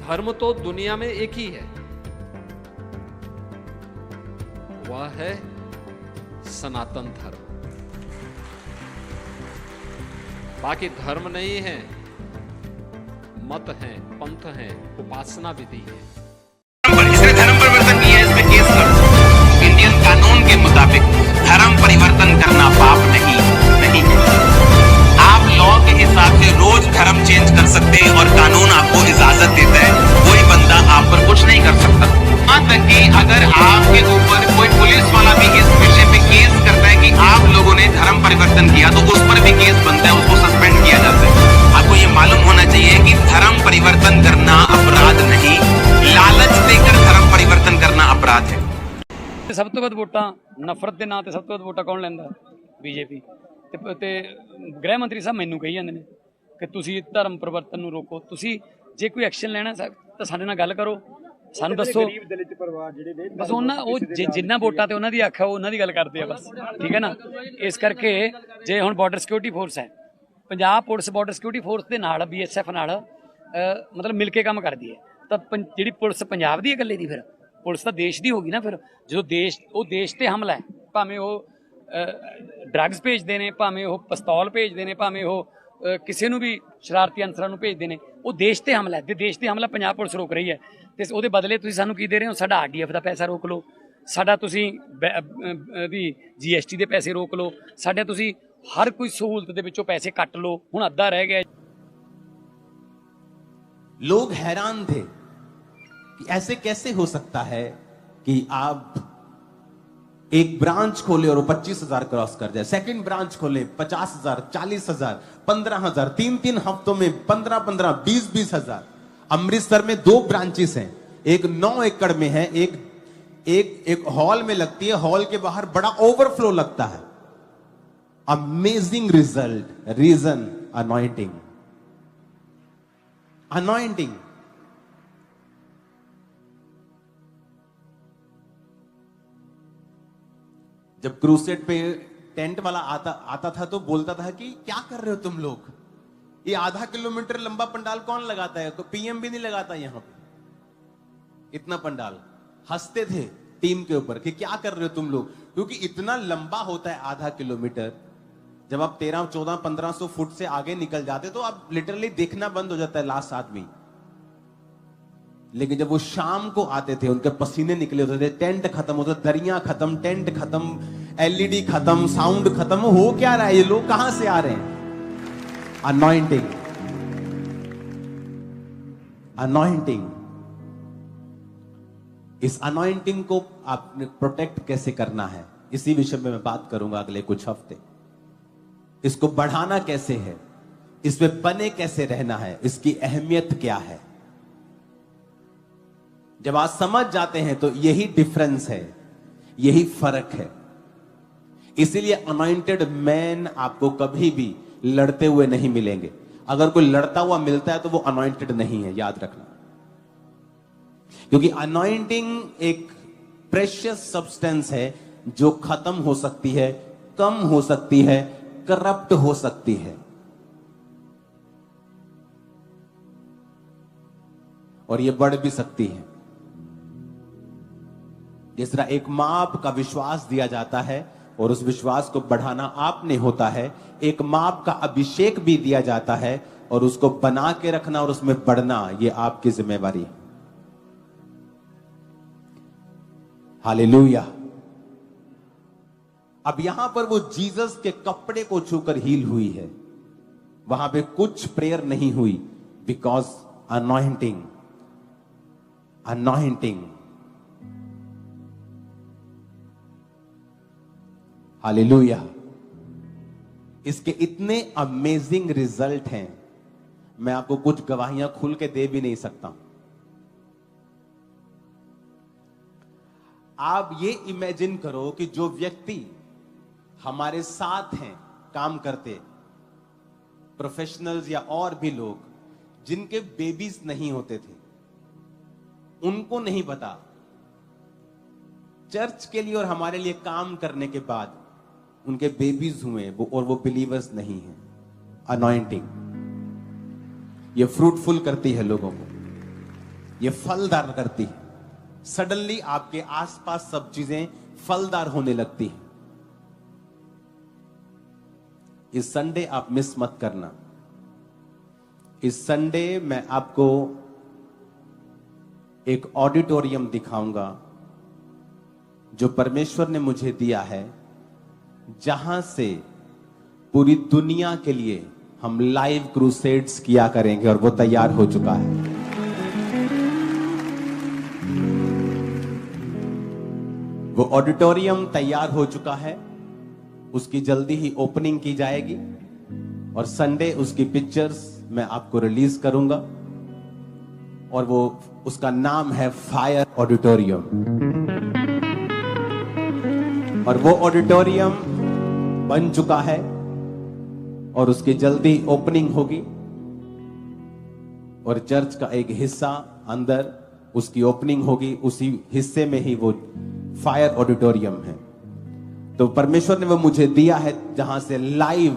धर्म तो दुनिया में एक ही है, वह है सनातन धर्म। बाकी धर्म नहीं है, मत है, पंथ है, उपासना विधि है। इसने धर्म परिवर्तन किया है, इस पे केस कर दो। इंडियन कानून के मुताबिक धर्म परिवर्तन करना पाप नहीं है। आप लॉ के हिसाब से रोज धर्म चेंज कर सकते हैं और कानून आपको इजाजत देता है, कोई बंदा आप पर कुछ नहीं कर सकता। यहाँ तक कि अगर आपके ऊपर कोई पुलिस वाला भी इस विषय पे केस करता है कि आप लोगों ने धर्म परिवर्तन किया, तो उस पर भी केस बनता है, उसको सस्पेंड किया जाता है। आपको ये मालूम होना चाहिए कि धर्म परिवर्तन करना अपराध नहीं, लालच देकर धर्म परिवर्तन करना अपराध है। सब तो वध वोटां नफरत के नाम से सब तो वध वोटां कौन लैंदा? बीजेपी ते गृह मंत्री साहब मैनू कही जांदे ने कि तुसीं धर्म परिवर्तन नूं रोको। तुसीं जे कोई एक्शन लेना तो साडे नाल गल करो, सानूं दसो। बस उन्हां जिन्ना वोटां ते उन्हां दी आखा उन्हां दी गल करदे आ बस, ठीक है ना। इस करके जे हुण बॉर्डर सिक्योरिटी फोर्स है, Punjab police border security force के नाल BSF नाल मतलब मिल के काम करदी है, तो जिहड़ी पुलिस पंजाब दी है इकल्ले दी, फिर पुलिस तो देश की होगी ना। फिर जो देश ते हमला है, भावें वो ड्रग्स भेजते हैं, भावें वो पिस्तौल भेजते हैं, भावें वो किसी नूं भी शरारती अंसरां नूं भेजते हैं, वो देश ते हमला है। ते देश ते हमला पंजाब पुलिस रोक रही है, तो उसदे बदले तुसीं सानूं की दे रहे हो? साडा RDF का पैसा रोक लो, साडा तुसीं GST के पैसे रोक लो, साडे तुसीं हर कोई सहूलत दे विचों पैसे कट लो, हुण अद्धा रह गया। लोग हैरान थे कि ऐसे कैसे हो सकता है कि आप एक ब्रांच खोले और वो 25,000 क्रॉस कर जाए, सेकंड ब्रांच खोले 50,000, 40,000, 15,000, 3 हफ्तों में 15, 20,000। अमृतसर में 2 ब्रांचेस हैं, एक 9 एकड़ में है, एक हॉल में लगती है, हॉल के बाहर बड़ा ओवरफ्लो लगता है। Amazing result, reason anointing. जब क्रूसेड पे टेंट वाला आता था तो बोलता था कि क्या कर रहे हो तुम लोग, ये आधा किलोमीटर लंबा पंडाल कौन लगाता है? PM भी नहीं लगाता यहां पे इतना पंडाल। हंसते थे टीम के ऊपर कि क्या कर रहे हो तुम लोग, क्योंकि इतना लंबा होता है आधा किलोमीटर। जब आप 13, 14, 1500 फुट से आगे निकल जाते तो आप लिटरली देखना बंद हो जाता है लास्ट आदमी। लेकिन जब वो शाम को आते थे, उनके पसीने निकले होते थे, टेंट खत्म होता, दरियां खत्म, टेंट खत्म, LED खत्म, साउंड खत्म, हो क्या रहा है? ये लोग कहां से आ रहे हैं? अनॉइंटिंग। इस अनॉइंटिंग को आपने प्रोटेक्ट कैसे करना है, इसी विषय में मैं बात करूंगा अगले कुछ हफ्ते। इसको बढ़ाना कैसे है, इसमें बने कैसे रहना है, इसकी अहमियत क्या है। जब आप समझ जाते हैं तो यही डिफरेंस है, यही फर्क है। इसीलिए अनॉइंटेड मैन आपको कभी भी लड़ते हुए नहीं मिलेंगे। अगर कोई लड़ता हुआ मिलता है तो वो अनॉइंटेड नहीं है, याद रखना। क्योंकि अनॉइंटिंग एक प्रेशियस सब्सटेंस है जो खत्म हो सकती है, कम हो सकती है, करप्ट हो सकती है, और ये बढ़ भी सकती है। जिस तरह एक माप का विश्वास दिया जाता है और उस विश्वास को बढ़ाना आपने होता है, एक माप का अभिषेक भी दिया जाता है और उसको बना के रखना और उसमें बढ़ना, ये आपकी जिम्मेवारी है। हालेलुया। अब यहां पर वो जीसस के कपड़े को छूकर हील हुई है, वहां पे कुछ प्रेयर नहीं हुई, बिकॉज अनॉइंटिंग। हालेलुया। इसके इतने अमेजिंग रिजल्ट हैं, मैं आपको कुछ गवाहियां खुल के दे भी नहीं सकता। आप ये इमेजिन करो कि जो व्यक्ति हमारे साथ हैं, काम करते प्रोफेशनल्स या और भी लोग, जिनके बेबीज नहीं होते थे, उनको नहीं पता, चर्च के लिए और हमारे लिए काम करने के बाद उनके बेबीज हुए वो, और वो बिलीवर्स नहीं हैं। अनॉइंटिंग ये फ्रूटफुल करती है लोगों को। ये फलदार करती है। सडनली आपके आसपास सब चीजें फलदार होने लगती हैं। इस संडे आप मिस मत करना। इस संडे मैं आपको एक ऑडिटोरियम दिखाऊंगा जो परमेश्वर ने मुझे दिया है, जहां से पूरी दुनिया के लिए हम लाइव क्रूसेड्स किया करेंगे, और वो तैयार हो चुका है। वो ऑडिटोरियम तैयार हो चुका है, उसकी जल्दी ही ओपनिंग की जाएगी और संडे उसकी पिक्चर्स मैं आपको रिलीज करूंगा, और वो उसका नाम है फायर ऑडिटोरियम। और वो ऑडिटोरियम बन चुका है और उसकी जल्दी ओपनिंग होगी, और चर्च का एक हिस्सा अंदर उसकी ओपनिंग होगी, उसी हिस्से में ही वो फायर ऑडिटोरियम है। तो परमेश्वर ने वो मुझे दिया है जहां से लाइव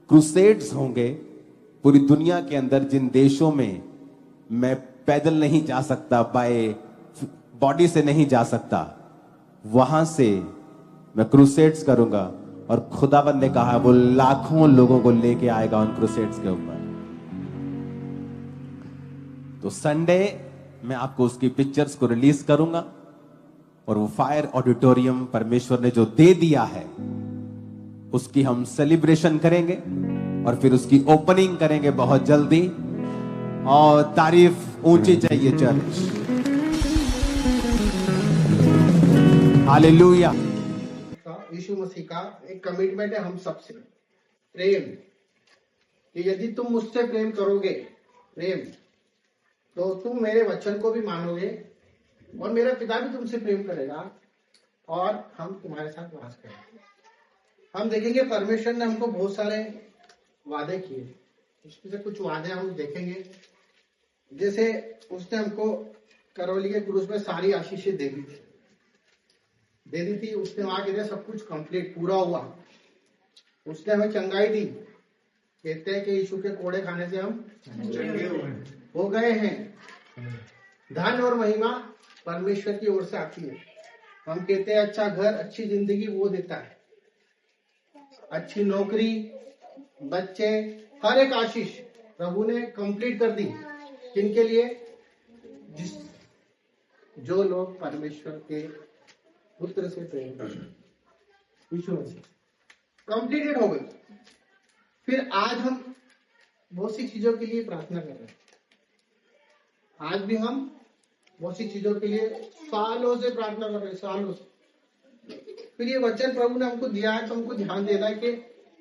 क्रूसेड्स होंगे पूरी दुनिया के अंदर। जिन देशों में मैं पैदल नहीं जा सकता, बाय बॉडी से नहीं जा सकता, वहां से मैं क्रूसेड्स करूंगा, और खुदावंद ने कहा वो लाखों लोगों को लेके आएगा उन क्रूसेड्स के ऊपर। तो संडे मैं आपको उसकी पिक्चर्स को रिलीज करूंगा, और वो फायर ऑडिटोरियम परमेश्वर ने जो दे दिया है उसकी हम सेलिब्रेशन करेंगे, और फिर उसकी ओपनिंग करेंगे बहुत जल्दी। और तारीफ ऊंची चाहिए चर्च। हालेलुया। यीशु मसीह का एक कमिटमेंट है हम सबसे, प्रेम। कि यदि तुम मुझसे प्रेम करोगे, प्रेम, तो तुम मेरे वचन को भी मानोगे, और मेरा पिता भी तुमसे प्रेम करेगा, और हम तुम्हारे साथ वास करेंगे। हम देखेंगे परमेश्वर ने हमको बहुत सारे वादे किए, उसमें से कुछ वादे हम देखेंगे। जैसे उसने हमको करौली के क्रूस में सारी आशीषें दे दी थी। उसने वहां कहते सब कुछ कंप्लीट पूरा हुआ। उसने हमें चंगाई दी। कहते हैं कि यीशु के कोड़े खाने से हम हो गए हैं। धन और महिमा परमेश्वर की ओर से आती है। हम कहते हैं अच्छा घर, अच्छी जिंदगी वो देता है, अच्छी नौकरी, बच्चे, हर एक आशीष प्रभु ने कंप्लीट कर दी। किनके लिए? जो लोग परमेश्वर के पुत्र से प्रेम करते हैं, यीशु मसीह। कंप्लीटेड हो गई। फिर आज हम बहुत सी चीजों के लिए प्रार्थना कर रहे हैं। आज भी हम बहुत सी चीजों के लिए सालों से प्रार्थना कर रहे हैं, सालों से। फिर ये वचन प्रभु ने हमको दिया है, तो हमको ध्यान देना है कि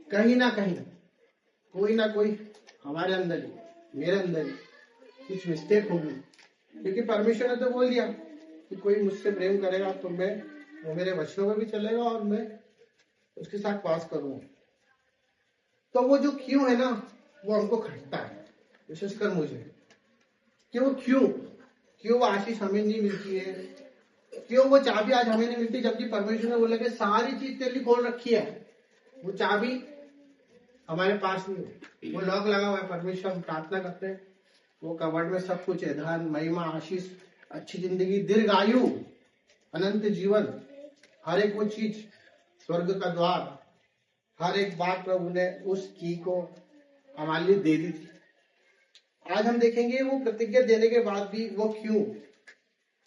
कहीं ना कोई हमारे अंदर ही, मेरे अंदर ही कुछ मिस्टेक होगी। क्योंकि परमेश्वर ने तो बोल दिया कि कोई मुझसे प्रेम करेगा तो वो मेरे वचनों में भी चलेगा, और मैं उसके साथ वास करूंगा। तो वो जो क्यों है ना, वो हमको खटता है, विशेषकर मुझे, कि वो क्यों वो आशीष हमें नहीं मिलती है, क्यों वो चाबी आज हमें नहीं मिलती, जबकि परमेश्वर ने बोला कि सारी चीज तेरे लिए खोल रखी है। वो चाबी हमारे पास नहीं है, वो लॉक लगा हुआ है। परमेश्वर हम प्रार्थना करते हैं, वो कवर्ड में सब कुछ है, धन, महिमा, आशीष, अच्छी जिंदगी, दीर्घ आयु, अनंत जीवन, हर एक वो चीज, स्वर्ग का द्वार, हर एक बात प्रभु ने उस की को हमारे लिए दे दी थी। आज हम देखेंगे वो प्रतिज्ञा देने के बाद भी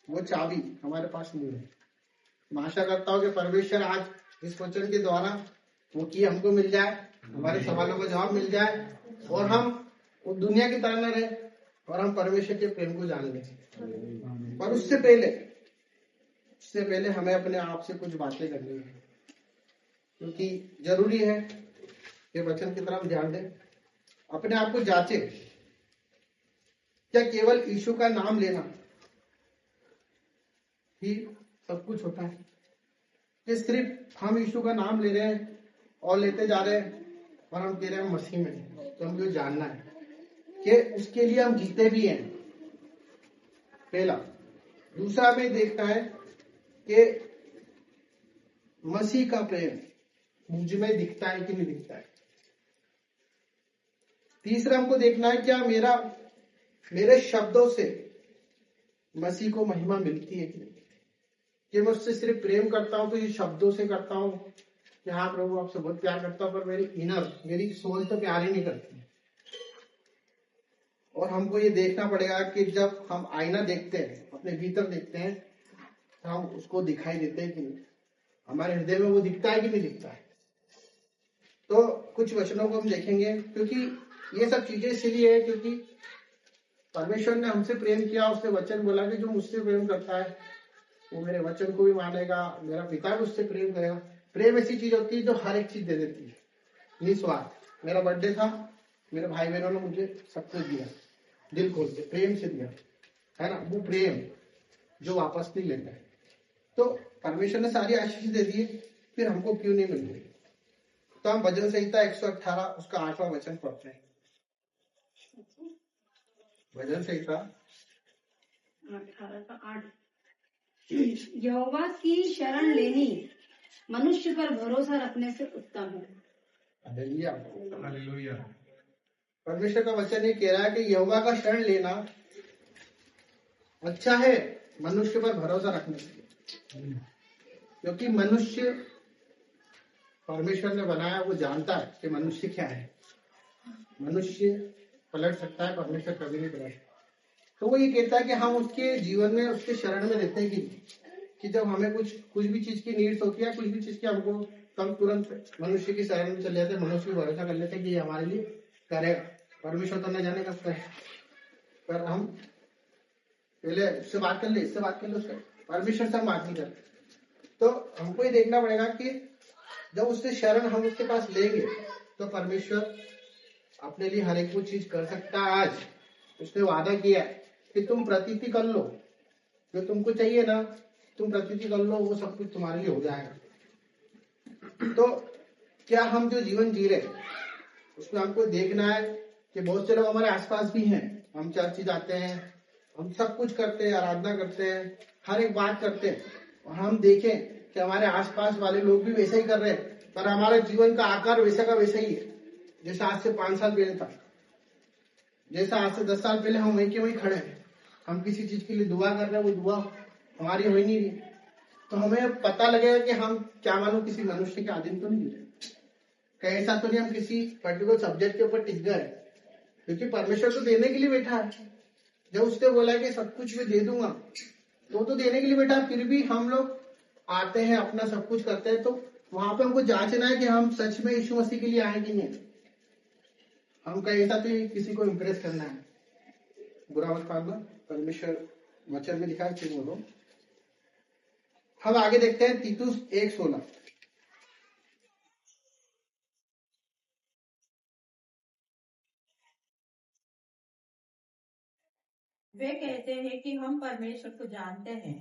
वो चाबी हमारे पास नहीं है। मैं आशा करता हूँ कि परमेश्वर आज इस वचन के द्वारा वो की हमको मिल जाए, हमारे सवालों का जवाब मिल जाए, और हम वो दुनिया की तरह न रहे, और हम परमेश्वर के प्रेम को जान लें। पर उससे पहले हमें अपने आप से कुछ बातें करनी है, क्योंकि जरूरी है कि वचन की तरफ ध्यान दें, अपने आप को जांचे। क्या केवल यीशु का नाम लेना ही सब कुछ होता है? कि सिर्फ हम यीशु का नाम ले रहे हैं और लेते जा रहे हैं, और हम कह रहे हैं मसीह में, तो हमको जानना है कि उसके लिए हम जीते भी हैं, पहला। दूसरा हमें देखना है कि मसीह का प्रेम मुझ में दिखता है कि नहीं दिखता है। तीसरा हमको देखना है क्या मेरे शब्दों से मसीह को महिमा मिलती है कि नहीं, कि मैं उससे सिर्फ प्रेम करता हूं तो ये शब्दों से करता हूं कि हाँ प्रभु आपसे बहुत प्यार करता हूं, पर मेरी इनर, मेरी सोच तो प्यार ही नहीं करती। और हमको ये देखना पड़ेगा कि जब हम आईना देखते हैं, अपने भीतर देखते हैं, तो हम उसको दिखाई देते हैं कि नहीं, हमारे हृदय में वो दिखता है कि नहीं दिखता है। तो कुछ वचनों को हम देखेंगे, क्योंकि ये सब चीजें इसलिए है क्योंकि परमेश्वर ने हमसे प्रेम किया। उसने वचन बोला कि जो मुझसे प्रेम करता है वो मेरे वचन को भी मानेगा, मेरा पिता भी उससे प्रेम करेगा। प्रेम ऐसी चीज होती है जो हर एक चीज दे देती है, निस्वार्थ। मेरा बर्थडे था, मेरे भाई बहनों ने मुझे सब कुछ दिया, दिल खोल के प्रेम से दिया, है ना। वो प्रेम जो वापस नहीं लेता है। तो परमेश्वर ने सारी आशीष दे दी, फिर हमको क्यों नहीं मिल रही। तो हम भजन संहिता 118 उसका 8वां वचन पढ़ते हैं। भजन संहिता 18:8 यहोवा की शरण लेनी मनुष्य पर भरोसा रखने से उत्तम है। हालेलुया। परमेश्वर का वचन ये कह रहा है कि यहोवा का शरण लेना अच्छा है मनुष्य पर भरोसा रखने से, क्योंकि मनुष्य परमेश्वर ने बनाया, वो जानता है कि मनुष्य क्या है। मनुष्य पलट सकता है, परमेश्वर कभी नहीं पलट। तो वो ये कहता है कि हम उसके जीवन में, उसके शरण में रहते हैं कि जब हमें कुछ भी चीज की नीड्स होती है, कुछ भी चीज की हमको, हम तुरंत मनुष्य की शरण में चले जाते हैं, मनुष्य पर भरोसा कर लेते हैं कि ये हमारे लिए करेगा। परमेश्वर तो न जाने कब करे, पर हम पहले उससे बात कर ले, इससे बात कर ले, उससे परमेश्वर से हम बात नहीं करते। तो हमको ये देखना पड़ेगा कि जब उससे शरण हम उसके पास लेंगे तो परमेश्वर अपने लिए हर एक वो चीज कर सकता है। आज उसने वादा किया है कि तुम प्रतीति कर लो, जो तुमको चाहिए ना तुम प्रतीति कर लो, वो सब कुछ तुम्हारे लिए हो जाएगा। तो क्या हम जो जीवन जी रहे उसमें हमको देखना है कि बहुत से लोग हमारे आसपास भी हैं, हम चर्च जाते हैं, हम सब कुछ करते हैं, आराधना करते हैं, हर एक बात करते हैं, और हम देखें कि हमारे आसपास वाले लोग भी वैसा ही कर रहे हैं, पर हमारे जीवन का आकार वैसा का वैसा ही है जैसा आज से 5 साल पहले था, जैसा आज से 10 साल पहले हम वहीं के वहीं खड़े हैं। हम किसी चीज के लिए दुआ कर रहे हैं, वो दुआ हमारी हो ही नहीं रही। तो हमें पता लगेगा कि हम क्या मानो किसी मनुष्य के अधीन तो नहीं है, कहीं ऐसा तो नहीं हम किसी पर्टिकुलर सब्जेक्ट के ऊपर टिक गए, क्योंकि परमेश्वर तो देने के लिए बैठा है। जब उसने बोला कि सब कुछ मैं दे दूंगा, तो देने के लिए बैठा है। फिर भी हम लोग आते हैं, अपना सब कुछ करते हैं, तो वहां पे हमको जांचना है कि हम सच में यीशु मसीह के लिए आए कि नहीं। हम कहीं ऐसा तो किसी को इम्प्रेस करना है, बुरा मत मानना, परमेश्वर वचन में लिखा है कि बोलो। हम आगे देखते हैं तीतुस 1:16। वे कहते हैं कि हम परमेश्वर को जानते हैं,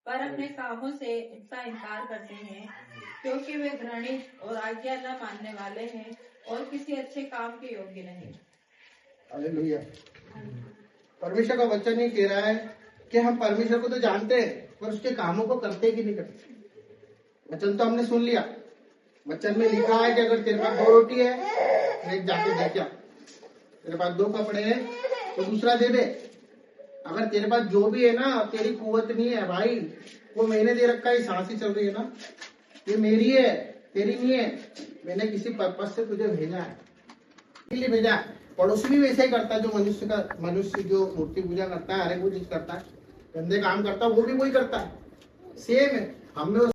पर अपने कामों से उसका इनकार करते हैं, क्योंकि वे घृणित और आज्ञा न मानने वाले हैं और किसी अच्छे काम के योग्य नहीं। हालेलुया। परमेश्वर का वचन ये कह रहा है कि हम परमेश्वर को तो जानते हैं, पर उसके कामों को करते कि नहीं करते। वचन तो हमने सुन लिया, वचन में लिखा है कि अगर तेरे पास 2 रोटी है तो एक जाके दे क्या, तेरे पास 2 कपड़े हैं तो दूसरा दे दे। अगर तेरे पास जो भी है ना, तेरी कुवत नहीं है भाई, वो मैंने दे रखा है, सांस ही चल रही है ना, ये मेरी है, तेरी नहीं है। मैंने किसी पर्पज से तुझे भेजा है, इसलिए भेजा है। पड़ोसी भी वैसे ही करता है, जो मनुष्य जो मूर्ति पूजा करता है, हर एक वो चीज करता है, गंदे काम करता है, वो भी वही करता है, सेम है। हमने